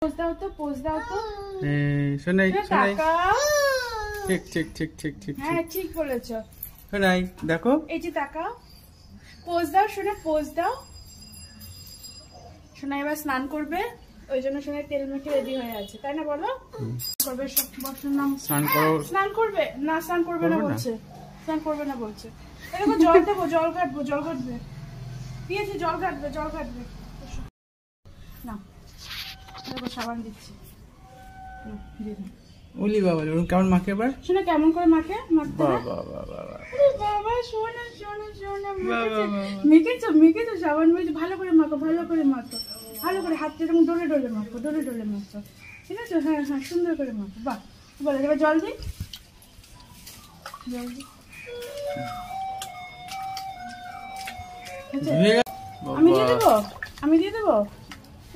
pose দাও তো শোনাই ঠিক ঠিক ঠিক ঠিক ঠিক হ্যাঁ ঠিক বলেছো শোনাই দেখো এই যে তাকাও পোজ দাও শোনা পোজ দাও শোনা এবার স্নান করবে ওই জন্য শোনা তেল মেখে রেডি হয়ে আছে তাই না বলো করবে স্নান করবে না স্নান করবে না বলছে স্নান করবে না বলছে এরকম জল দেবো জল কাটবে দিয়েছি জল কাটবে না দেখো সাবান দিচ্ছি ওলি বাবা কেমন মাকে এবার শোনা কেমন করে মাকে মাখতে বাবা শোনা মেখেছো সাবান মেখে ভালো করে মাখো ভালো করে হাতটা এরকম ডলে মাখো ঠিক আছে হ্যাঁ সুন্দর করে মাখো বাহ বলো এবার জল দিই আমি দিয়ে দেবো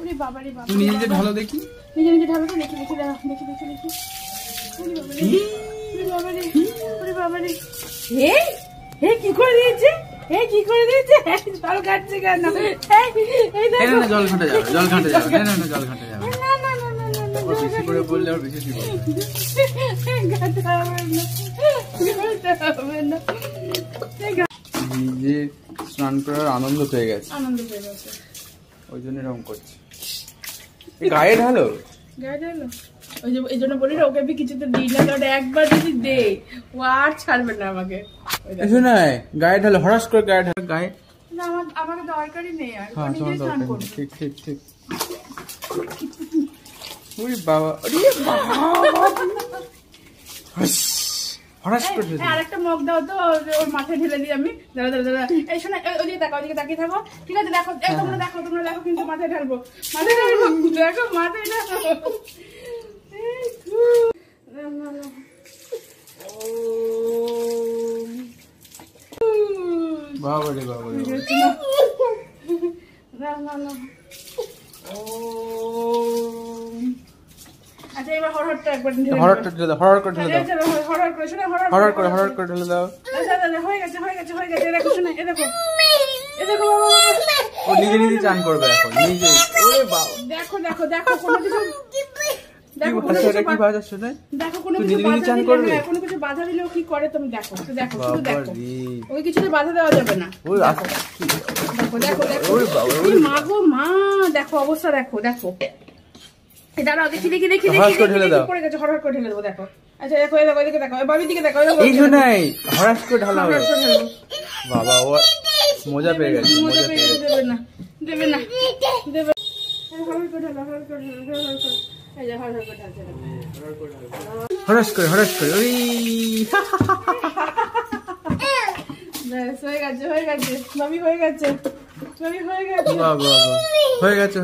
ওরে বাবারে বাবা নিজে ঢালো দেখি নিজে ঢালো তো দেখি ওরে বাবারে কি করে দিয়েছে জল কাটছে কেন জল ঘাটে যাবে বেশি করে বললে আর বেশি নিজে স্নান করার আনন্দ পেয়ে গেছে ওই জন্য এরকম করছে গায়ে ঢালো ওই যে এই জন্য বলি না ওকে আমি কিছুতে দিই না কারণ একবার যদি দে ও আর ছাড়বে না আমাকে গায়ে ঢালো হঠাৎ করে গায়ে ঢালো গায়ে না আমাকে দরকারই নেই আর নিজে স্নান করব ঠিক ওরে বাবা আরেকটা মগ দাও তো ওর মাথায় ঢেলে দিই আমি দাঁড়া এই শোনা ওদিকে তাকিয়ে থাকো ঠিক আছে দেখো তোমরা দেখো কিন্তু মাথায় ঢালবো দেখো মাথায় ঢালবো বাবা রে আচ্ছা এবার হরহরটা একবার ঢেলে দাও হরহর করে ঢেলে দাও হয়ে গেছে দেখো শোনা দেখো ও নিজে চান করবে এখন নিজে ওরে বাবা দেখো কোনো কিছু কোনো কিছু বাধা দিলে ও কি করে তুমি দেখো ওই কিছুতে বাধা দেওয়া যাবে না দেখো মা দেখো অবস্থা দেখো দাঁড়াও দেখি পড়ে গেছে হরহর করে ঢেলে দেবো দেখো আচ্ছা দেখো এদিকে দেখো বাবির দিকে দেখো এই শোনাই হঠাৎ করে ঢালা হবে বাবা ও মজা পেয়ে গেছে দেবে না হরহর করে ঢালো হঠাৎ করে ওই হয়ে গেছে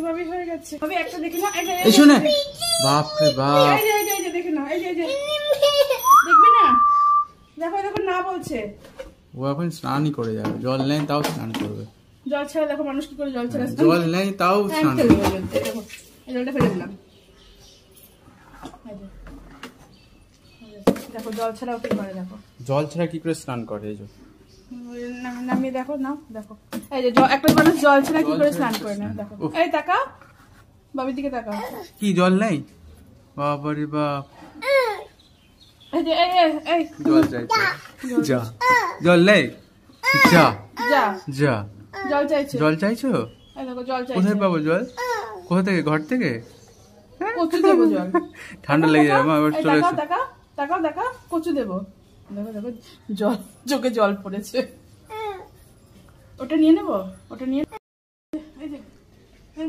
ভাবি হয়ে গেছে ভাবি একটা দেখি না এই শুনে বাপ রে বাপ এই দেখে না দেখবে না দেখো না বলছে ও এখন স্নানই করে যাবে জল নেই তাও স্নান করবে জল ছাড়া দেখো মানুষ কি করে জল ছাড়া জল নেই তাও স্নান করবে জলটা ফেলে দিলাম দেখো জল ছাড়াও কি করে দেখো জল ছাড়া কি করে স্নান করে এই যে নামিয়ে দেখো এই যে একটা মানুষ জল ছাড়া কি করে স্নান করে না দেখো এই তাকাও বাবির দিকে তাকাও কি জল নেই বাবারে বাপ এই যে এই জল চাইছে জল নেই জল চাইছো এই দেখো জল চাইছে কোথায় পাবো জল কোথা থেকে ঘর থেকে কচু দেবো জল ঠান্ডা লেগে যাবে মা এবার চলে এসো তাকাও কচু দেবো দেখো জল চোখে জল পড়েছে ওটা নিয়ে নেবো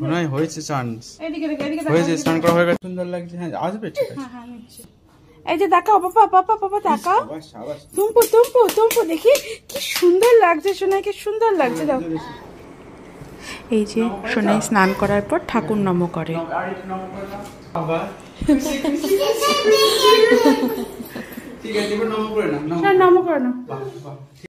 মনে হয় হয়েছে চান্স এদিকে হয়েছে স্নান করা হয়ে গেছে সুন্দর লাগছে হ্যাঁ আসবে ঠিক আছে হ্যাঁ নিচ্ছি এই যে তাকাও পাপা তাকাও তুমপু দেখি কি সুন্দর লাগছে সোনাই কি সুন্দর লাগছে দাও এই যে সোনাই স্নান করার পর ঠাকুর নম করে ঠিক আছে নম করে না নম করে না